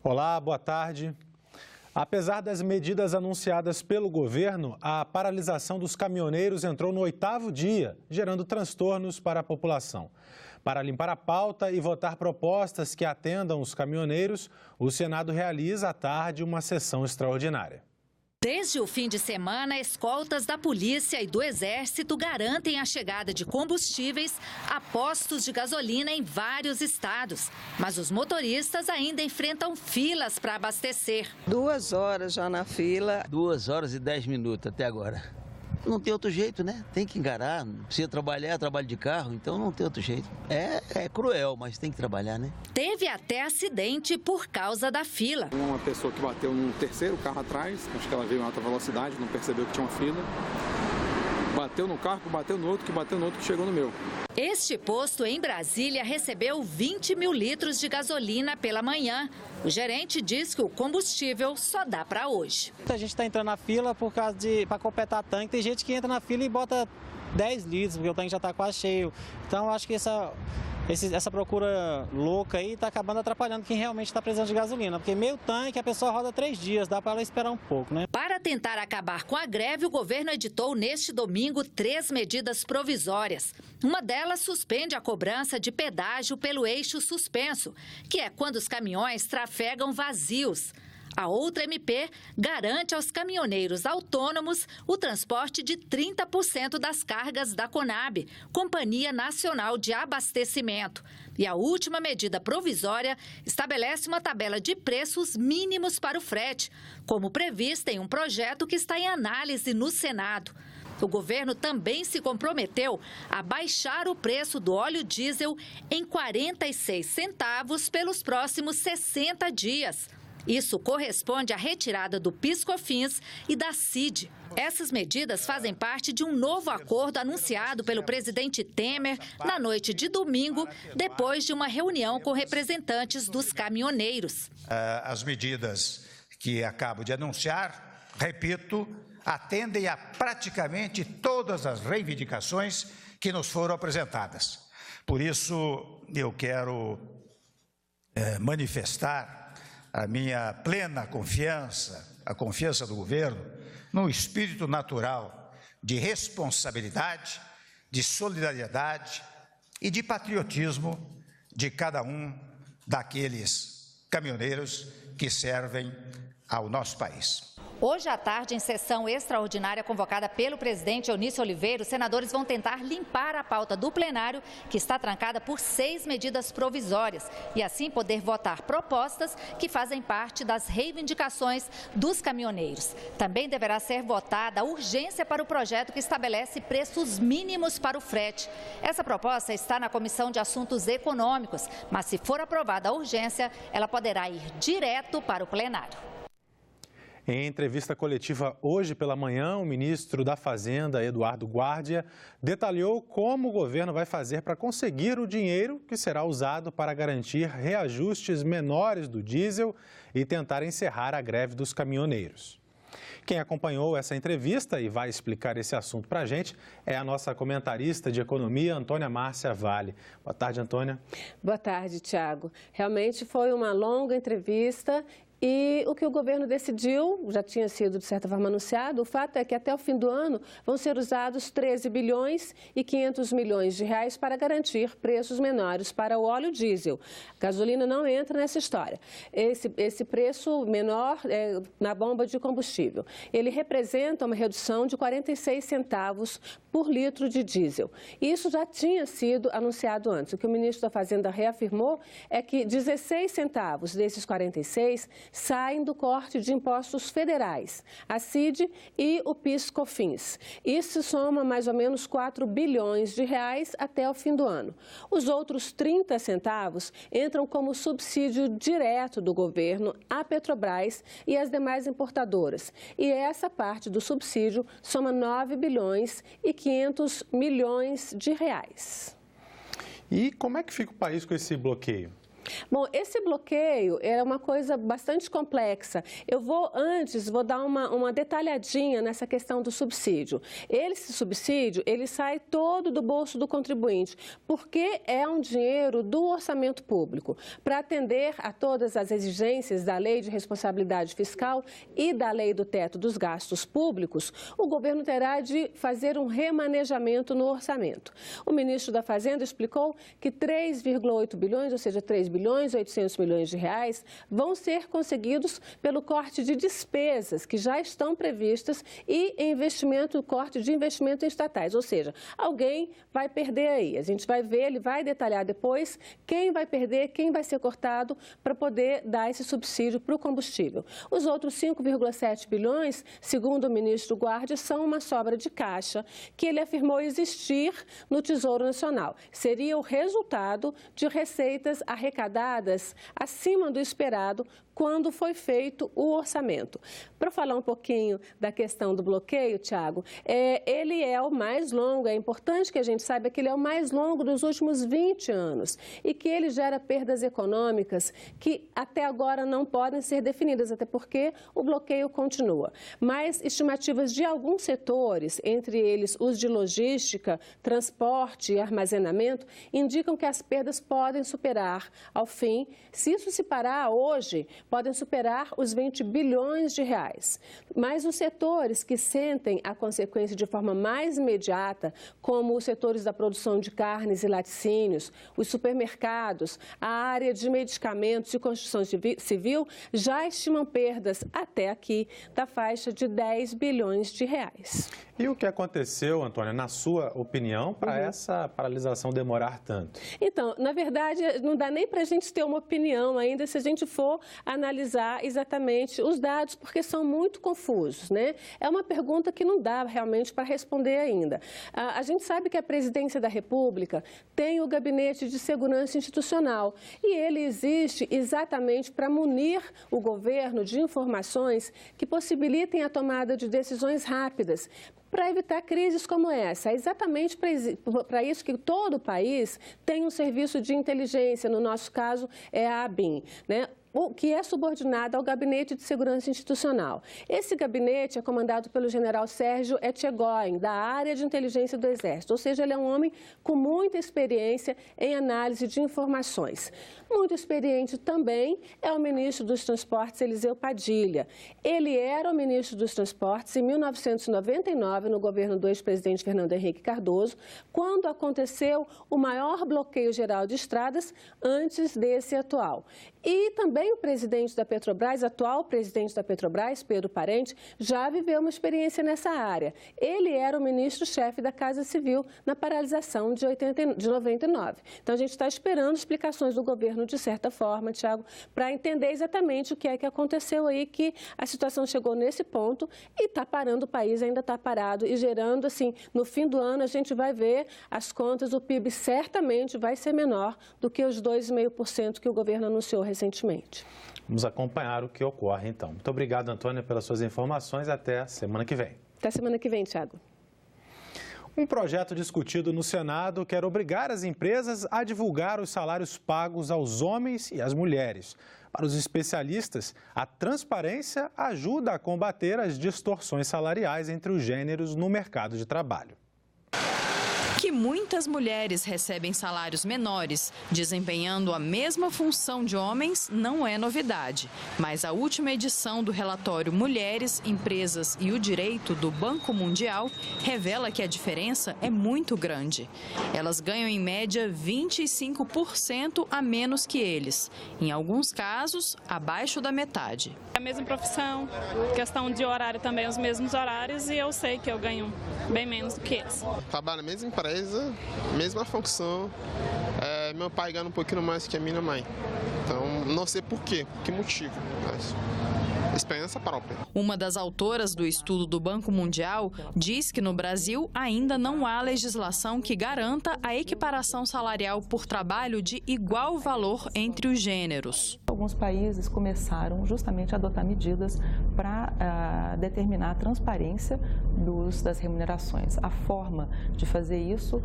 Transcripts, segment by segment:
Olá, boa tarde. Apesar das medidas anunciadas pelo governo, a paralisação dos caminhoneiros entrou no 8º dia, gerando transtornos para a população. Para limpar a pauta e votar propostas que atendam os caminhoneiros, o Senado realiza à tarde uma sessão extraordinária. Desde o fim de semana, escoltas da polícia e do Exército garantem a chegada de combustíveis a postos de gasolina em vários estados. Mas os motoristas ainda enfrentam filas para abastecer. 2 horas já na fila. 2 horas e 10 minutos até agora. Não tem outro jeito, né? Tem que encarar, precisa trabalhar, trabalho de carro, então não tem outro jeito. É cruel, mas tem que trabalhar, né? Teve até acidente por causa da fila. Uma pessoa que bateu num terceiro carro atrás, acho que ela veio em alta velocidade, não percebeu que tinha uma fila. Bateu no carro, bateu no outro, que chegou no meu. Este posto em Brasília recebeu 20 mil litros de gasolina pela manhã. O gerente diz que o combustível só dá para hoje. A gente está entrando na fila para completar tanque. Tem gente que entra na fila e bota 10 litros, porque o tanque já está quase cheio. Então, eu acho que essa procura louca aí está acabando atrapalhando quem realmente está precisando de gasolina. Porque meio tanque, a pessoa roda 3 dias, dá para ela esperar um pouco, né? Para tentar acabar com a greve, o governo editou neste domingo 3 medidas provisórias. Uma delas suspende a cobrança de pedágio pelo eixo suspenso, que é quando os caminhões trafegam vazios. A outra MP garante aos caminhoneiros autônomos o transporte de 30% das cargas da Conab, Companhia Nacional de Abastecimento. E a última medida provisória estabelece uma tabela de preços mínimos para o frete, como prevista em um projeto que está em análise no Senado. O governo também se comprometeu a baixar o preço do óleo diesel em 46 centavos pelos próximos 60 dias. Isso corresponde à retirada do PIS/COFINS e da CID. Essas medidas fazem parte de um novo acordo anunciado pelo presidente Temer na noite de domingo, depois de uma reunião com representantes dos caminhoneiros. As medidas que acabo de anunciar, repito, atendem a praticamente todas as reivindicações que nos foram apresentadas. Por isso, eu quero manifestar a minha plena confiança, a confiança do governo, no espírito natural de responsabilidade, de solidariedade e de patriotismo de cada um daqueles caminhoneiros que servem ao nosso país. Hoje à tarde, em sessão extraordinária convocada pelo presidente Eunício Oliveira, os senadores vão tentar limpar a pauta do plenário, que está trancada por 6 medidas provisórias, e assim poder votar propostas que fazem parte das reivindicações dos caminhoneiros. Também deverá ser votada a urgência para o projeto que estabelece preços mínimos para o frete. Essa proposta está na Comissão de Assuntos Econômicos, mas se for aprovada a urgência, ela poderá ir direto para o plenário. Em entrevista coletiva hoje pela manhã, o ministro da Fazenda, Eduardo Guardia, detalhou como o governo vai fazer para conseguir o dinheiro que será usado para garantir reajustes menores do diesel e tentar encerrar a greve dos caminhoneiros. Quem acompanhou essa entrevista e vai explicar esse assunto para a gente é a nossa comentarista de economia, Antônia Márcia Vale. Boa tarde, Antônia. Boa tarde, Tiago. Realmente foi uma longa entrevista. E o que o governo decidiu, já tinha sido de certa forma anunciado, o fato é que até o fim do ano vão ser usados 13 bilhões e 500 milhões de reais para garantir preços menores para o óleo diesel. A gasolina não entra nessa história. Esse preço menor é na bomba de combustível. Ele representa uma redução de 46 centavos por litro de diesel. Isso já tinha sido anunciado antes. O que o ministro da Fazenda reafirmou é que 16 centavos desses 46 saem do corte de impostos federais, a CID e o PIS/COFINS. Isso soma mais ou menos 4 bilhões de reais até o fim do ano. Os outros 30 centavos entram como subsídio direto do governo à Petrobras e às demais importadoras. E essa parte do subsídio soma 9 bilhões e 500 milhões de reais. E como é que fica o país com esse bloqueio? Bom, esse bloqueio é uma coisa bastante complexa. Eu vou dar uma detalhadinha nessa questão do subsídio. Esse subsídio, ele sai todo do bolso do contribuinte, porque é um dinheiro do orçamento público. Para atender a todas as exigências da Lei de Responsabilidade Fiscal e da Lei do Teto dos Gastos Públicos, o governo terá de fazer um remanejamento no orçamento. O ministro da Fazenda explicou que 3,8 bilhões, ou seja, 3 bilhões e 800 milhões de reais, vão ser conseguidos pelo corte de despesas que já estão previstas e corte de investimento em estatais. Ou seja, alguém vai perder aí. A gente vai ver, ele vai detalhar depois quem vai perder, quem vai ser cortado para poder dar esse subsídio para o combustível. Os outros 5,7 bilhões, segundo o ministro Guardia, são uma sobra de caixa que ele afirmou existir no Tesouro Nacional. Seria o resultado de receitas arrecadadas acima do esperado quando foi feito o orçamento. Para falar um pouquinho da questão do bloqueio, Tiago, ele é o mais longo, é importante que a gente saiba que ele é o mais longo dos últimos 20 anos e que ele gera perdas econômicas que até agora não podem ser definidas, até porque o bloqueio continua. Mas estimativas de alguns setores, entre eles os de logística, transporte e armazenamento, indicam que as perdas podem superar, ao fim, se isso se parar hoje, podem superar os 20 bilhões de reais. Mas os setores que sentem a consequência de forma mais imediata, como os setores da produção de carnes e laticínios, os supermercados, a área de medicamentos e construção civil, já estimam perdas até aqui da faixa de 10 bilhões de reais. E o que aconteceu, Antônia, na sua opinião, para essa paralisação demorar tanto? Então, na verdade, não dá nem para a gente ter uma opinião ainda se a gente for analisar exatamente os dados, porque são muito confusos, né? É uma pergunta que não dá realmente para responder ainda. A gente sabe que a Presidência da República tem o Gabinete de Segurança Institucional e ele existe exatamente para munir o governo de informações que possibilitem a tomada de decisões rápidas, para evitar crises como essa. É exatamente para isso que todo o país tem um serviço de inteligência, no nosso caso é a ABIN, né? Que é subordinado ao Gabinete de Segurança Institucional. Esse gabinete é comandado pelo general Sérgio Etchegoyen, da área de inteligência do Exército, ou seja, ele é um homem com muita experiência em análise de informações. Muito experiente também é o ministro dos Transportes, Eliseu Padilha. Ele era o ministro dos Transportes em 1999, no governo do ex-presidente Fernando Henrique Cardoso, quando aconteceu o maior bloqueio geral de estradas antes desse atual. E também o presidente da Petrobras, atual presidente da Petrobras, Pedro Parente, já viveu uma experiência nessa área. Ele era o ministro-chefe da Casa Civil na paralisação de 99. Então, a gente está esperando explicações do governo, de certa forma, Tiago, para entender exatamente o que é que aconteceu aí, que a situação chegou nesse ponto e está parando, o país ainda está parado e gerando, assim, no fim do ano a gente vai ver as contas, o PIB certamente vai ser menor do que os 2,5% que o governo anunciou recentemente. Vamos acompanhar o que ocorre, então. Muito obrigado, Antônia, pelas suas informações. Até a semana que vem. Até semana que vem, Tiago. Um projeto discutido no Senado quer obrigar as empresas a divulgar os salários pagos aos homens e às mulheres. Para os especialistas, a transparência ajuda a combater as distorções salariais entre os gêneros no mercado de trabalho. Que muitas mulheres recebem salários menores, desempenhando a mesma função de homens, não é novidade. Mas a última edição do relatório Mulheres, Empresas e o Direito do Banco Mundial revela que a diferença é muito grande. Elas ganham em média 25% a menos que eles. Em alguns casos, abaixo da metade. É a mesma profissão, questão de horário também, os mesmos horários, e eu sei que eu ganho bem menos do que eles. Trabalho na mesma empresa, mesma função, meu pai ganha um pouquinho mais que a minha mãe. Então, não sei por quê, por que motivo, mas experiência própria. Uma das autoras do estudo do Banco Mundial diz que no Brasil ainda não há legislação que garanta a equiparação salarial por trabalho de igual valor entre os gêneros. alguns países começaram justamente a adotar medidas para determinar a transparência das remunerações. A forma de fazer isso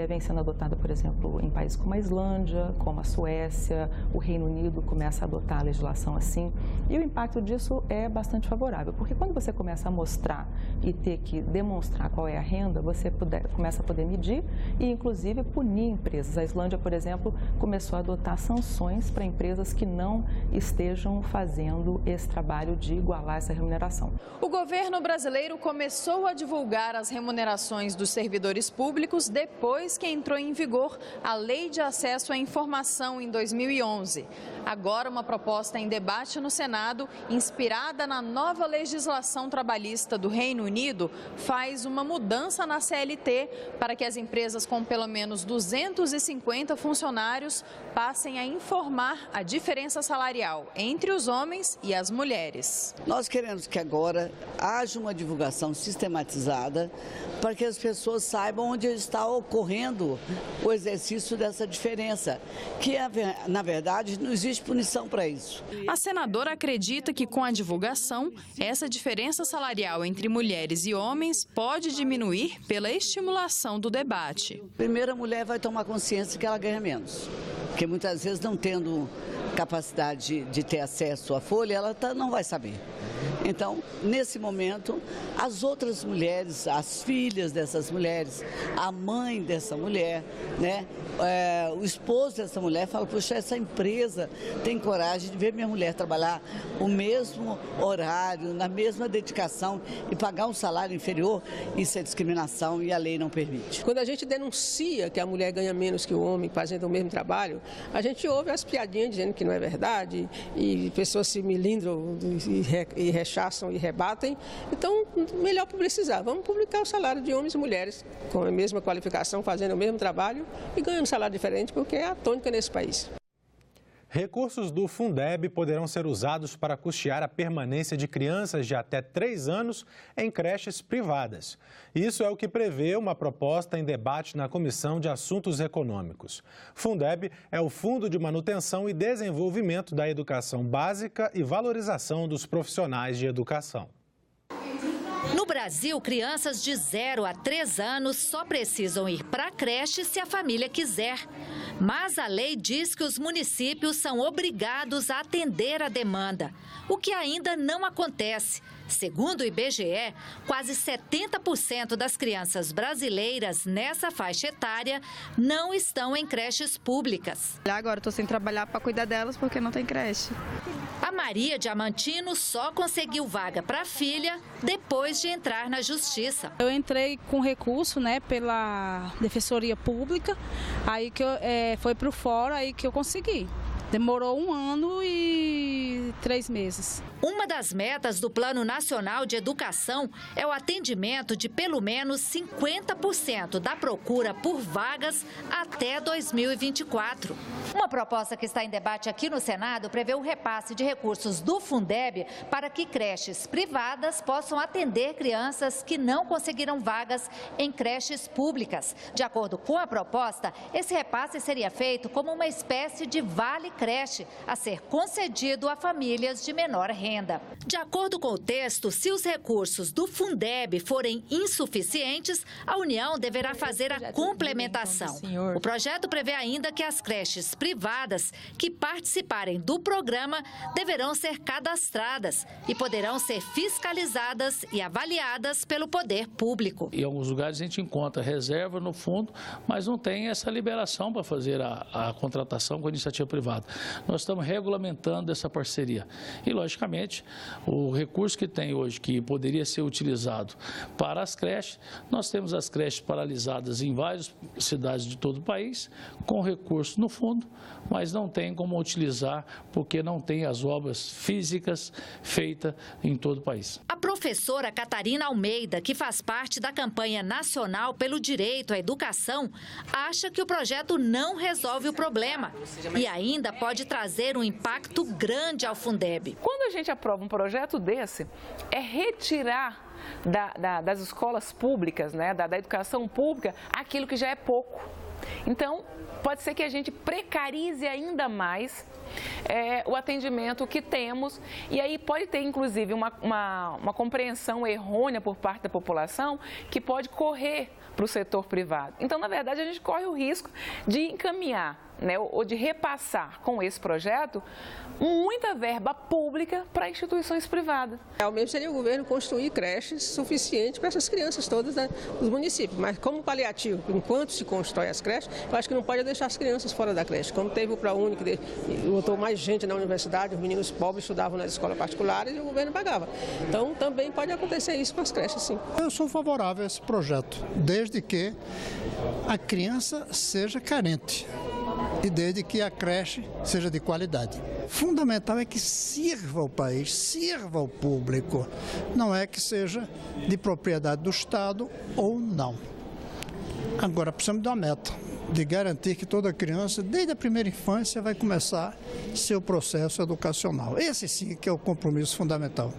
vem sendo adotada, por exemplo, em países como a Islândia, como a Suécia, o Reino Unido começa a adotar a legislação assim, e o impacto disso é bastante favorável, porque quando você começa a mostrar e ter que demonstrar qual é a renda, você começa a poder medir e, inclusive, punir empresas. A Islândia, por exemplo, começou a adotar sanções para empresas que não estejam fazendo esse trabalho de igualar essa remuneração. O governo brasileiro começou a divulgar as remunerações dos servidores públicos depois que entrou em vigor a Lei de Acesso à Informação em 2011. Agora, uma proposta em debate no Senado, inspirada na nova legislação trabalhista do Reino Unido, faz uma mudança na CLT para que as empresas com pelo menos 250 funcionários passem a informar a diferença salarial entre os homens e as mulheres. Nós queremos que agora haja uma divulgação sistematizada para que as pessoas saibam onde está ocorrendo o exercício dessa diferença, que na verdade não existe punição para isso. A senadora acredita que com a divulgação, essa diferença salarial entre mulheres e homens pode diminuir pela estimulação do debate. Primeiro, a mulher vai tomar consciência que ela ganha menos, porque muitas vezes não tendo capacidade de ter acesso à folha, ela não vai saber. Então, nesse momento, as outras mulheres, as filhas dessas mulheres, a mãe dessa mulher, né, o esposo dessa mulher fala, poxa, essa empresa tem coragem de ver minha mulher trabalhar o mesmo horário, na mesma dedicação e pagar um salário inferior, isso é discriminação e a lei não permite. Quando a gente denuncia que a mulher ganha menos que o homem fazendo o mesmo trabalho, a gente ouve as piadinhas dizendo que não é verdade e pessoas se milindram e rechaçam e rebatem. Então, melhor publicizar. Vamos publicar o salário de homens e mulheres com a mesma qualificação, fazendo o mesmo trabalho e ganhando um salário diferente, porque é a tônica nesse país. Recursos do Fundeb poderão ser usados para custear a permanência de crianças de até 3 anos em creches privadas. Isso é o que prevê uma proposta em debate na Comissão de Assuntos Econômicos. Fundeb é o Fundo de Manutenção e Desenvolvimento da Educação Básica e Valorização dos Profissionais de Educação. No Brasil, crianças de 0 a 3 anos só precisam ir para a creche se a família quiser. Mas a lei diz que os municípios são obrigados a atender a demanda, o que ainda não acontece. Segundo o IBGE, quase 70% das crianças brasileiras nessa faixa etária não estão em creches públicas. Agora estou sem trabalhar para cuidar delas porque não tem creche. A Maria Diamantino só conseguiu vaga para a filha depois de entrar na justiça. Eu entrei com recurso, pela Defensoria Pública, aí que foi para o fórum, aí que eu consegui. Demorou 1 ano e 3 meses. Uma das metas do Plano Nacional de Educação é o atendimento de pelo menos 50% da procura por vagas até 2024. Uma proposta que está em debate aqui no Senado prevê o repasse de recursos do Fundeb para que creches privadas possam atender crianças que não conseguiram vagas em creches públicas. De acordo com a proposta, esse repasse seria feito como uma espécie de vale-creche a ser concedido a famílias de menor renda. De acordo com o texto, se os recursos do Fundeb forem insuficientes, a União deverá fazer a complementação. O projeto prevê ainda que as creches privadas que participarem do programa deverão ser cadastradas e poderão ser fiscalizadas e avaliadas pelo poder público. Em alguns lugares a gente encontra reserva no fundo, mas não tem essa liberação para fazer a contratação com a iniciativa privada. Nós estamos regulamentando essa parceria e, logicamente, o recurso que tem hoje, que poderia ser utilizado para as creches, nós temos as creches paralisadas em várias cidades de todo o país, com recurso no fundo, mas não tem como utilizar porque não tem as obras físicas feitas em todo o país. A professora Catarina Almeida, que faz parte da campanha nacional pelo direito à educação, acha que o projeto não resolve o problema e ainda pode trazer um impacto grande ao Fundeb. Quando a gente aprova um projeto desse, é retirar das escolas públicas, da educação pública, aquilo que já é pouco. Então, pode ser que a gente precarize ainda mais o atendimento que temos, e aí pode ter, inclusive, uma compreensão errônea por parte da população que pode correr para o setor privado. Então, na verdade, a gente corre o risco de encaminhar, né, ou de repassar com esse projeto muita verba pública para instituições privadas. Realmente seria o governo construir creches suficientes para essas crianças todas, né, dos municípios, mas como paliativo, enquanto se constrói as creches, eu acho que não pode deixar as crianças fora da creche. Como teve o ProUni, que botou mais gente na universidade, os meninos pobres estudavam nas escolas particulares e o governo pagava. Então, também pode acontecer isso com as creches, sim. Eu sou favorável a esse projeto, desde que a criança seja carente e desde que a creche seja de qualidade. Fundamental é que sirva ao país, sirva ao público, não é que seja de propriedade do Estado ou não. Agora, precisamos de uma meta, de garantir que toda criança, desde a primeira infância, vai começar seu processo educacional. Esse sim que é o compromisso fundamental.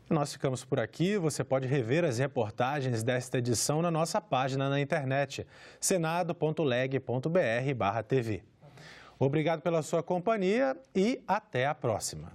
Nós ficamos por aqui. Você pode rever as reportagens desta edição na nossa página na internet, senado.leg.br/tv. Obrigado pela sua companhia e até a próxima.